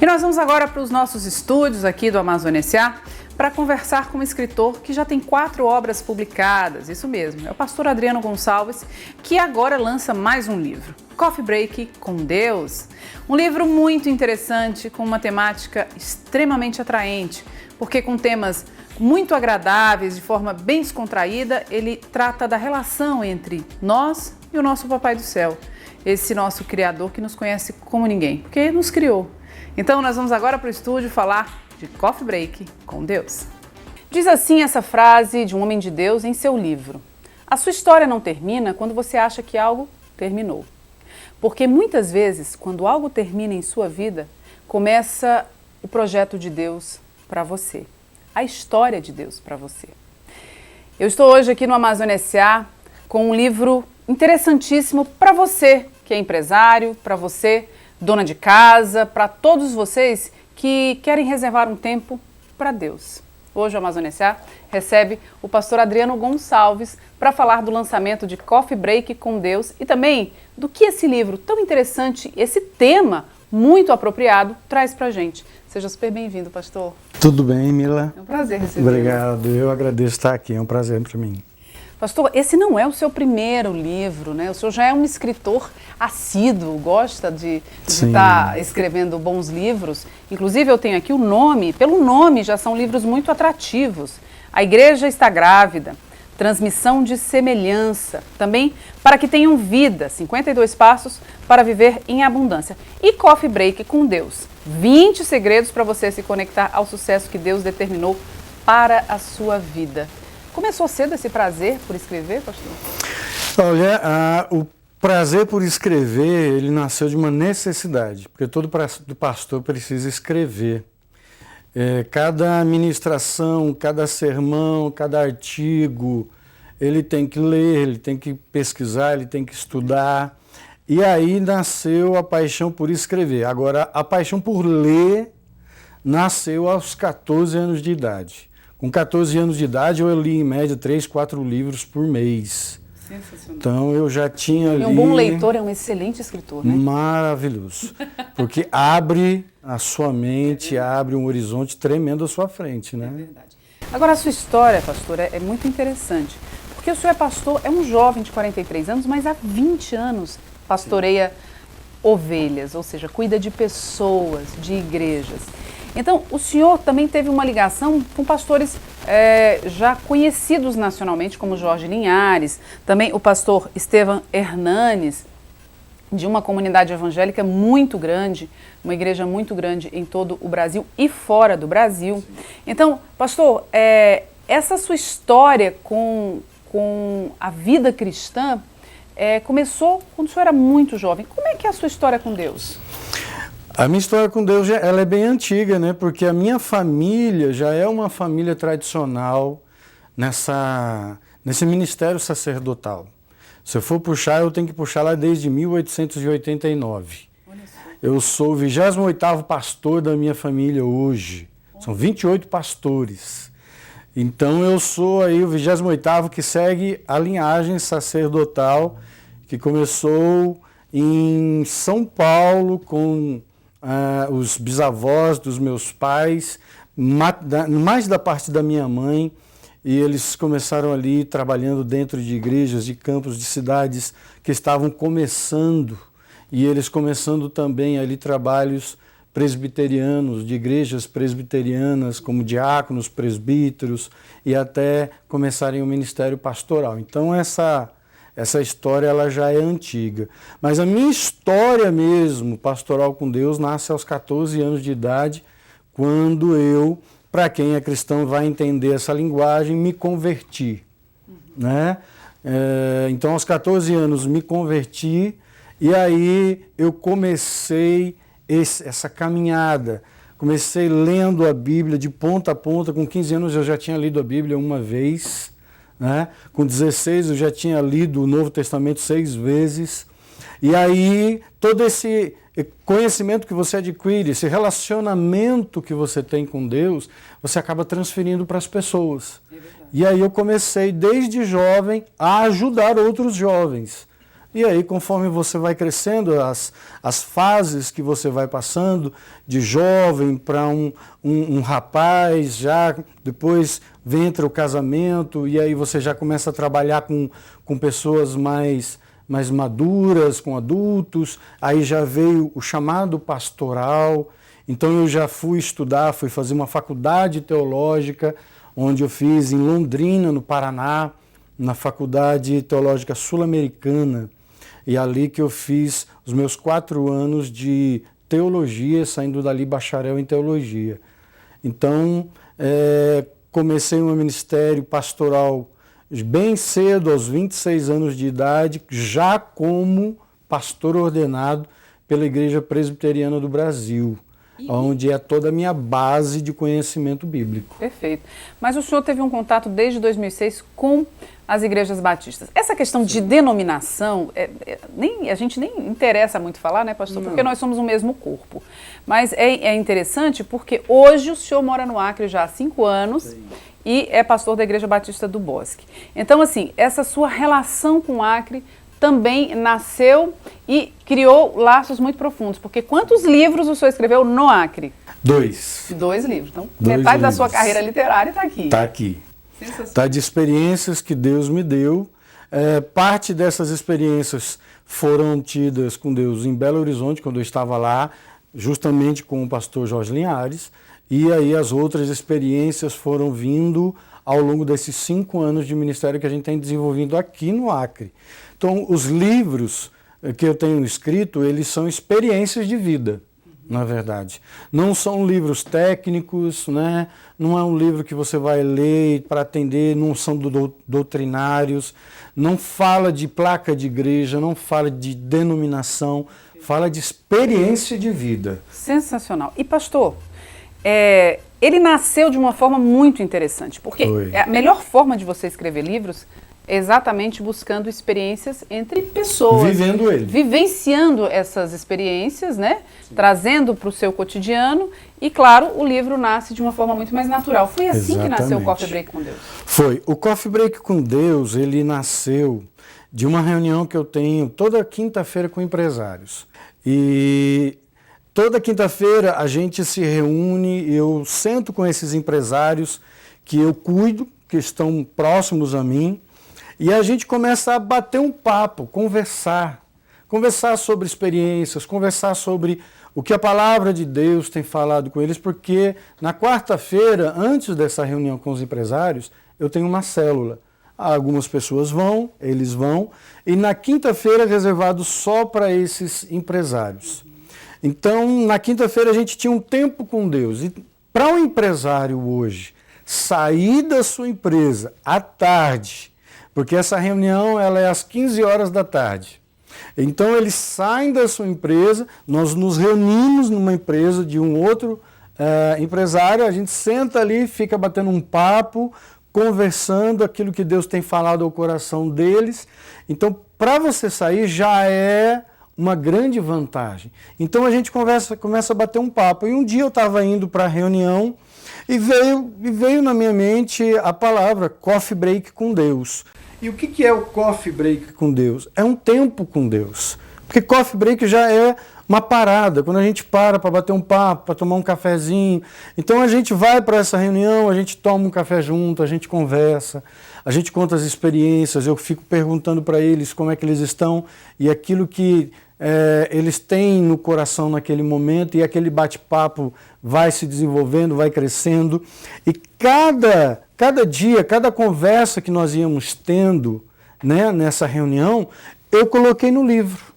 E nós vamos agora para os nossos estúdios aqui do Amazônia S.A. para conversar com um escritor que já tem 4 obras publicadas, isso mesmo, é o pastor Adriano Gonçalves, que agora lança mais um livro, Coffee Break com Deus. Um livro muito interessante, com uma temática extremamente atraente, porque com temas muito agradáveis, de forma bem descontraída, ele trata da relação entre nós e o nosso Papai do Céu, esse nosso Criador que nos conhece como ninguém, porque nos criou. Então nós vamos agora para o estúdio falar de Coffee Break com Deus. Diz assim essa frase de um homem de Deus em seu livro: a sua história não termina quando você acha que algo terminou. Porque muitas vezes, quando algo termina em sua vida, começa o projeto de Deus para você, a história de Deus para você. Eu estou hoje aqui no Amazônia S.A. com um livro interessantíssimo para você que é empresário, para você dona de casa, para todos vocês que querem reservar um tempo para Deus. Hoje o Amazônia S.A. recebe o pastor Adriano Gonçalves para falar do lançamento de Coffee Break com Deus e também do que esse livro tão interessante, esse tema muito apropriado, traz para a gente. Seja super bem-vindo, pastor. Tudo bem, Mila? É um prazer recebê-lo. Obrigado, eu agradeço estar aqui, é um prazer para mim. Pastor, esse não é o seu primeiro livro, né? O senhor já é um escritor assíduo, gosta de estar escrevendo bons livros. Inclusive, eu tenho aqui o nome, pelo nome já são livros muito atrativos. A Igreja está grávida, Transmissão de Semelhança, também Para que Tenham Vida, 52 Passos para Viver em Abundância. E Coffee Break com Deus, 20 segredos para você se conectar ao sucesso que Deus determinou para a sua vida. Começou cedo esse prazer por escrever, pastor? Olha, o prazer por escrever, ele nasceu de uma necessidade, porque todo pastor precisa escrever. Cada ministração, cada sermão, cada artigo, ele tem que ler, ele tem que pesquisar, ele tem que estudar. E aí nasceu a paixão por escrever. Agora, a paixão por ler nasceu aos 14 anos de idade. Com 14 anos de idade, eu li em média 3, 4 livros por mês. Sensacional. Então, eu já tinha E um bom leitor é um excelente escritor, né? Maravilhoso. Porque abre a sua mente, abre um horizonte tremendo à sua frente, né? É verdade. Agora, a sua história, pastor, é muito interessante. Porque o senhor é pastor, é um jovem de 43 anos, mas há 20 anos pastoreia ovelhas, ou seja, cuida de pessoas, de igrejas. Então, o senhor também teve uma ligação com pastores já conhecidos nacionalmente, como Jorge Linhares, também o pastor Estevam Hernanes, de uma comunidade evangélica muito grande, uma igreja muito grande em todo o Brasil e fora do Brasil. Então, pastor, essa sua história com a vida cristã começou quando o senhor era muito jovem. Como é que é a sua história com Deus? A minha história com Deus ela é bem antiga, né? Porque a minha família já é uma família tradicional nesse ministério sacerdotal. Se eu for puxar, eu tenho que puxar lá desde 1889. Eu sou o 28º pastor da minha família hoje. São 28 pastores. Então eu sou aí o 28º que segue a linhagem sacerdotal que começou em São Paulo com os bisavós dos meus pais, mais da parte da minha mãe, e eles começaram ali trabalhando dentro de igrejas, de campos, de cidades que estavam começando, e eles começando também ali trabalhos presbiterianos, de igrejas presbiterianas, como diáconos, presbíteros, e até começarem o ministério pastoral. Então essa história ela já é antiga. Mas a minha história mesmo, pastoral com Deus, nasce aos 14 anos de idade, quando eu, para quem é cristão vai entender essa linguagem, me converti. Né? Então, aos 14 anos, me converti, e aí eu comecei essa caminhada. Comecei lendo a Bíblia de ponta a ponta. Com 15 anos eu já tinha lido a Bíblia uma vez. Né? Com 16 eu já tinha lido o Novo Testamento 6 vezes. E aí todo esse conhecimento que você adquire, esse relacionamento que você tem com Deus, você acaba transferindo para as pessoas. E aí eu comecei desde jovem a ajudar outros jovens. E aí, conforme você vai crescendo, as fases que você vai passando, de jovem para um rapaz, já depois entra o casamento, e aí você já começa a trabalhar com pessoas mais maduras, com adultos, aí já veio o chamado pastoral. Então eu já fui fazer uma faculdade teológica, onde eu fiz em Londrina, no Paraná, na Faculdade Teológica Sul-Americana. E ali que eu fiz os meus 4 anos de teologia, saindo dali bacharel em teologia. Então, comecei um ministério pastoral bem cedo, aos 26 anos de idade, já como pastor ordenado pela Igreja Presbiteriana do Brasil, onde é toda a minha base de conhecimento bíblico. Perfeito. Mas o senhor teve um contato desde 2006 com as igrejas batistas. Essa questão de denominação, a gente nem interessa muito falar, né, pastor? Não. Porque nós somos o mesmo corpo. Mas é interessante porque hoje o senhor mora no Acre já há 5 anos. Sim. E é pastor da Igreja Batista do Bosque. Então, assim, essa sua relação com o Acre também nasceu e criou laços muito profundos. Porque quantos livros o senhor escreveu no Acre? 2. 2 livros. Então, metade da sua carreira literária está aqui. Está aqui. Está de experiências que Deus me deu. Parte dessas experiências foram tidas com Deus em Belo Horizonte, quando eu estava lá, justamente com o pastor Jorge Linhares. E aí as outras experiências foram vindo ao longo desses 5 anos de ministério que a gente tem desenvolvido aqui no Acre. Então, os livros que eu tenho escrito, eles são experiências de vida, na verdade. Não são livros técnicos, né? Não é um livro que você vai ler para atender, não são doutrinários, não fala de placa de igreja, não fala de denominação, fala de experiência de vida. Sensacional. E pastor, ele nasceu de uma forma muito interessante, porque a melhor forma de você escrever livros é exatamente buscando experiências entre pessoas. Vivendo ele. Vivenciando essas experiências, né? Sim. Trazendo para o seu cotidiano e, claro, o livro nasce de uma forma muito mais natural. Foi assim Exatamente. Que nasceu o Coffee Break com Deus? Foi. O Coffee Break com Deus, ele nasceu de uma reunião que eu tenho toda quinta-feira com empresários. E toda quinta-feira a gente se reúne, eu sento com esses empresários que eu cuido, que estão próximos a mim, e a gente começa a bater um papo, conversar sobre experiências, conversar sobre o que a palavra de Deus tem falado com eles, porque na quarta-feira, antes dessa reunião com os empresários, eu tenho uma célula. Algumas pessoas vão, eles vão, e na quinta-feira é reservado só para esses empresários. Então, na quinta-feira a gente tinha um tempo com Deus. E para um empresário hoje sair da sua empresa à tarde, porque essa reunião ela é às 15 horas da tarde. Então, eles saem da sua empresa, nós nos reunimos numa empresa de um outro empresário, a gente senta ali, fica batendo um papo, conversando aquilo que Deus tem falado ao coração deles. Então, para você sair já é uma grande vantagem. Então a gente começa a bater um papo. E um dia eu estava indo para a reunião e veio na minha mente a palavra Coffee Break com Deus. E o que é o Coffee Break com Deus? É um tempo com Deus. Porque Coffee Break já é uma parada, quando a gente para bater um papo, para tomar um cafezinho. Então a gente vai para essa reunião, a gente toma um café junto, a gente conversa, a gente conta as experiências, eu fico perguntando para eles como é que eles estão e aquilo que eles têm no coração naquele momento, e aquele bate-papo vai se desenvolvendo, vai crescendo. E cada dia, cada conversa que nós íamos tendo, né, nessa reunião, eu coloquei no livro.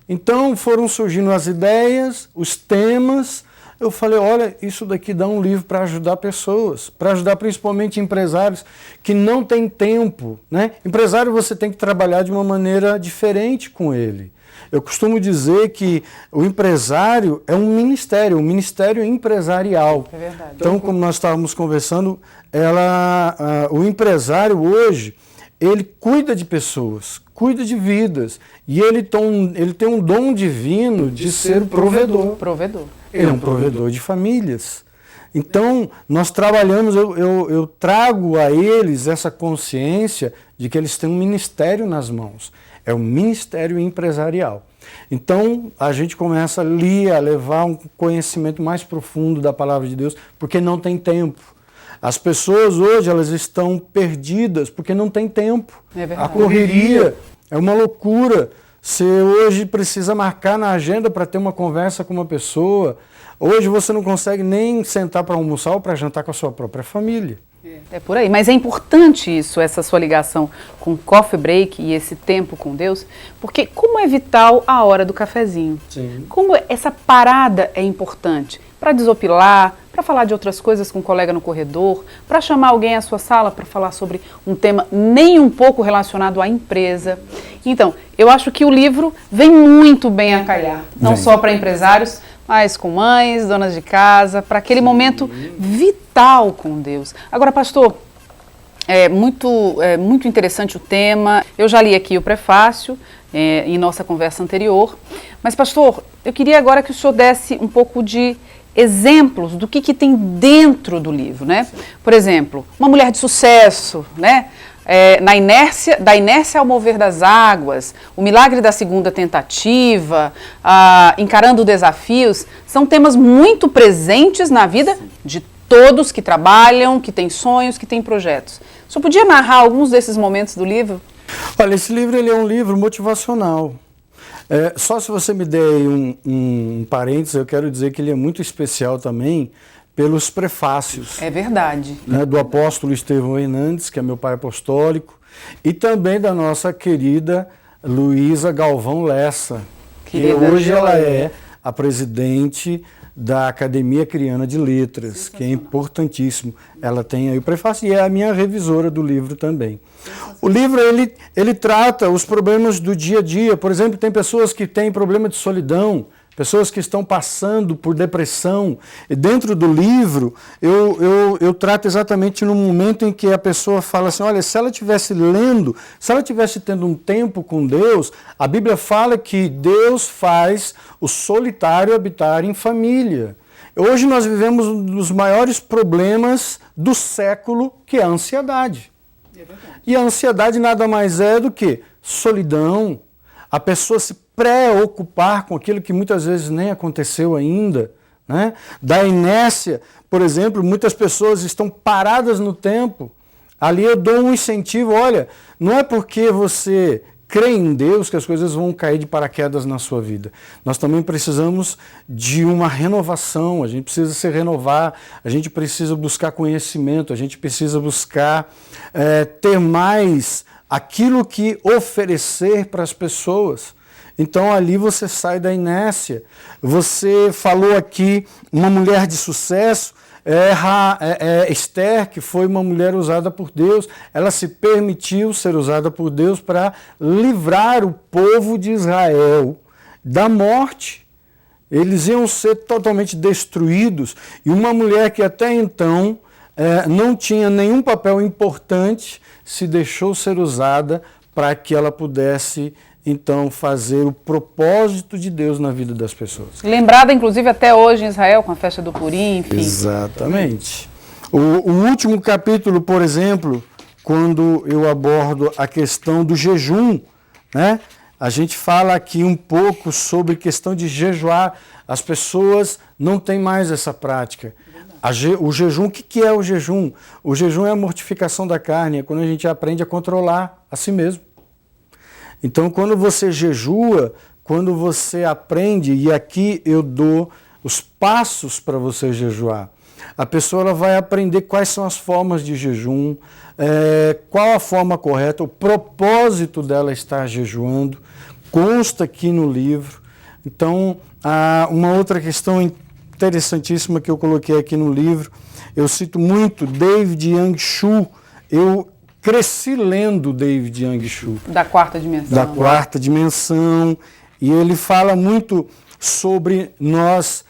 Então foram surgindo as ideias, os temas. Eu falei, olha, isso daqui dá um livro para ajudar pessoas, para ajudar principalmente empresários que não têm tempo, né? Empresário você tem que trabalhar de uma maneira diferente com ele. Eu costumo dizer que o empresário é um ministério empresarial. É verdade. Então, como nós estávamos conversando, o empresário hoje, ele cuida de pessoas, cuida de vidas, e ele tem um dom divino de ser provedor. Ele é um provedor de famílias. Então, nós trabalhamos, eu trago a eles essa consciência de que eles têm um ministério nas mãos. é o ministério empresarial. Então, a gente começa ali a levar um conhecimento mais profundo da palavra de Deus, porque não tem tempo. As pessoas hoje, elas estão perdidas porque não tem tempo. É verdade. A correria é uma loucura. Você hoje precisa marcar na agenda para ter uma conversa com uma pessoa. Hoje você não consegue nem sentar para almoçar ou para jantar com a sua própria família. É por aí, mas é importante isso, essa sua ligação com o coffee break e esse tempo com Deus, porque como é vital a hora do cafezinho. Sim. Como essa parada é importante para desopilar, para falar de outras coisas com um colega no corredor, para chamar alguém à sua sala para falar sobre um tema nem um pouco relacionado à empresa. Então, eu acho que o livro vem muito bem a calhar, não só para empresários, mas com mães, donas de casa, para aquele momento vital com Deus. Agora, pastor, é muito interessante o tema. Eu já li aqui o prefácio em nossa conversa anterior. Mas, pastor, eu queria agora que o senhor desse um pouco de exemplos do que tem dentro do livro, né? Por exemplo, uma mulher de sucesso, né? Da inércia ao mover das águas, o milagre da segunda tentativa, encarando desafios, são temas muito presentes na vida de todos que trabalham, que têm sonhos, que têm projetos. O senhor podia narrar alguns desses momentos do livro? Olha, esse livro ele é um livro motivacional. Só se você me der um parênteses, eu quero dizer que ele é muito especial também pelos prefácios. É verdade. Né, do apóstolo Estevão Hernandes, que é meu pai apostólico, e também da nossa querida Luísa Galvão Lessa, que hoje ela é a presidente da Academia Criana de Letras, que é importantíssimo. Ela tem aí o prefácio e é a minha revisora do livro também. O livro, ele trata os problemas do dia a dia. Por exemplo, tem pessoas que têm problema de solidão, pessoas que estão passando por depressão. E dentro do livro, eu trato exatamente no momento em que a pessoa fala assim, olha, se ela estivesse lendo, se ela estivesse tendo um tempo com Deus, a Bíblia fala que Deus faz o solitário habitar em família. Hoje nós vivemos um dos maiores problemas do século, que é a ansiedade. E a ansiedade nada mais é do que solidão, a pessoa se preocupar com aquilo que muitas vezes nem aconteceu ainda, né? Da inércia, por exemplo, muitas pessoas estão paradas no tempo. Ali eu dou um incentivo, olha, não é porque você crê em Deus que as coisas vão cair de paraquedas na sua vida. Nós também precisamos de uma renovação, a gente precisa se renovar, a gente precisa buscar conhecimento, a gente precisa buscar ter mais aquilo que oferecer para as pessoas. Então ali você sai da inércia. Você falou aqui uma mulher de sucesso, Esther, que foi uma mulher usada por Deus, ela se permitiu ser usada por Deus para livrar o povo de Israel da morte. Eles iam ser totalmente destruídos. E uma mulher que até então não tinha nenhum papel importante, se deixou ser usada para que ela pudesse então fazer o propósito de Deus na vida das pessoas. Lembrada, inclusive, até hoje em Israel, com a festa do Purim, enfim. Exatamente. O último capítulo, por exemplo, quando eu abordo a questão do jejum, né? A gente fala aqui um pouco sobre questão de jejuar. As pessoas não têm mais essa prática. O jejum, o que é o jejum? O jejum é a mortificação da carne, é quando a gente aprende a controlar a si mesmo. Então, quando você jejua, quando você aprende, e aqui eu dou os passos para você jejuar, a pessoa ela vai aprender quais são as formas de jejum, qual a forma correta, o propósito dela estar jejuando, consta aqui no livro. Então, uma outra questão interessantíssima que eu coloquei aqui no livro, eu cito muito David Yang Shu. Eu cresci lendo David Yang Shu. Da quarta dimensão. Da quarta dimensão. E ele fala muito sobre nós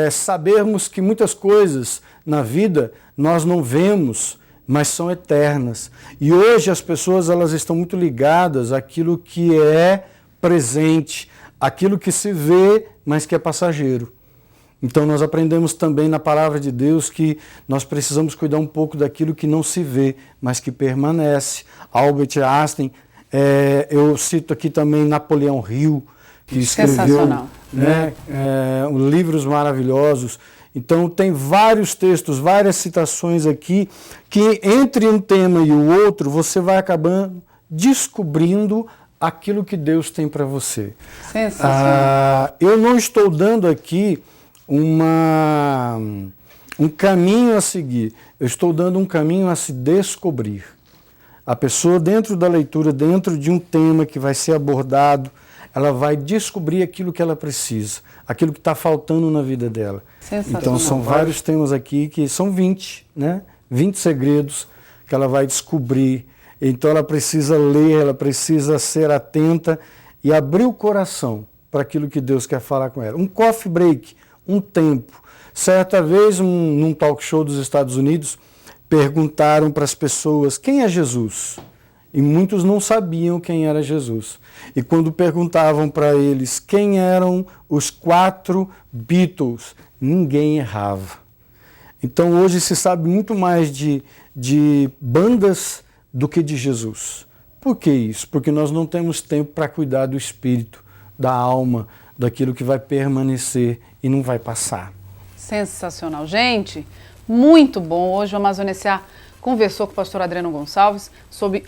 sabermos que muitas coisas na vida nós não vemos, mas são eternas. E hoje as pessoas elas estão muito ligadas àquilo que é presente, àquilo que se vê, mas que é passageiro. Então nós aprendemos também na palavra de Deus que nós precisamos cuidar um pouco daquilo que não se vê, mas que permanece. Albert Einstein Eu cito aqui também Napoleão Hill, que escreveu, né, livros maravilhosos. Então tem vários textos, várias citações aqui, que entre um tema e o outro, você vai acabando descobrindo aquilo que Deus tem para você. Sensacional. Eu não estou dando aqui um caminho a seguir, eu estou dando um caminho a se descobrir. A pessoa, dentro da leitura, dentro de um tema que vai ser abordado, ela vai descobrir aquilo que ela precisa, aquilo que está faltando na vida dela. Então são vários temas aqui, que são 20, né? 20 segredos que ela vai descobrir. Então ela precisa ler, ela precisa ser atenta e abrir o coração para aquilo que Deus quer falar com ela. Um coffee break, um tempo. Certa vez, num talk show dos Estados Unidos, perguntaram para as pessoas quem é Jesus. E muitos não sabiam quem era Jesus. E quando perguntavam para eles quem eram os 4 Beatles, ninguém errava. Então hoje se sabe muito mais de bandas do que de Jesus. Por que isso? Porque nós não temos tempo para cuidar do espírito, da alma, daquilo que vai permanecer e não vai passar. Sensacional. Gente, muito bom. Hoje o Amazônia S.A. conversou com o pastor Adriano Gonçalves sobre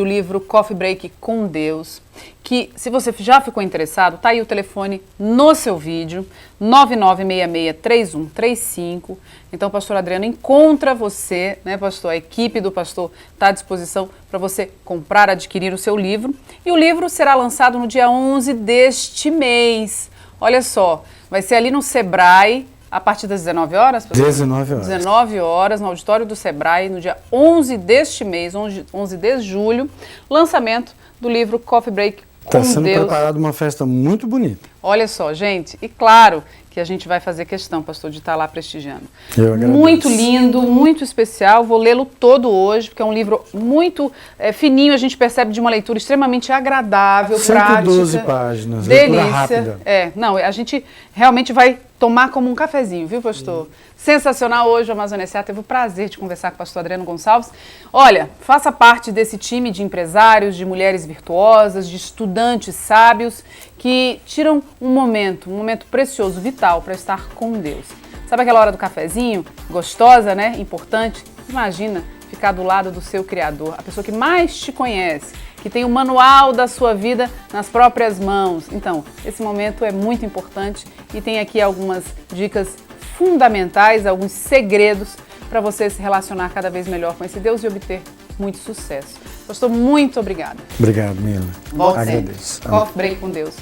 o livro Coffee Break com Deus, que, se você já ficou interessado, tá aí o telefone no seu vídeo, 9966-3135. Então, o pastor Adriano encontra você, né, pastor? A equipe do pastor está à disposição para você comprar, adquirir o seu livro. E o livro será lançado no dia 11 deste mês. Olha só, vai ser ali no Sebrae, a partir das 19 horas? 19 horas. 19 horas, no auditório do Sebrae, no dia 11 deste mês, 11 de julho, lançamento do livro Coffee Break com Deus. Está sendo preparada uma festa muito bonita. Olha só, gente, e claro que a gente vai fazer questão, pastor, de estar lá prestigiando. Eu agradeço. Muito lindo, muito especial, vou lê-lo todo hoje, porque é um livro muito fininho, a gente percebe de uma leitura extremamente agradável, 112 prática. páginas, delícia. leitura rápida. Não, a gente realmente vai tomar como um cafezinho, viu, pastor? Sensacional. Hoje o Amazônia S.A. teve o prazer de conversar com o pastor Adriano Gonçalves. Olha, faça parte desse time de empresários, de mulheres virtuosas, de estudantes sábios que tiram um momento precioso, vital, para estar com Deus. Sabe aquela hora do cafezinho? Gostosa, né? Importante. Imagina ficar do lado do seu Criador, a pessoa que mais te conhece, que tem o manual da sua vida nas próprias mãos. Então, esse momento é muito importante e tem aqui algumas dicas fundamentais, alguns segredos para você se relacionar cada vez melhor com esse Deus e obter muito sucesso. Pastor, muito obrigada. Obrigado, Mila. Volte Agradeço. Coffee Break com Deus.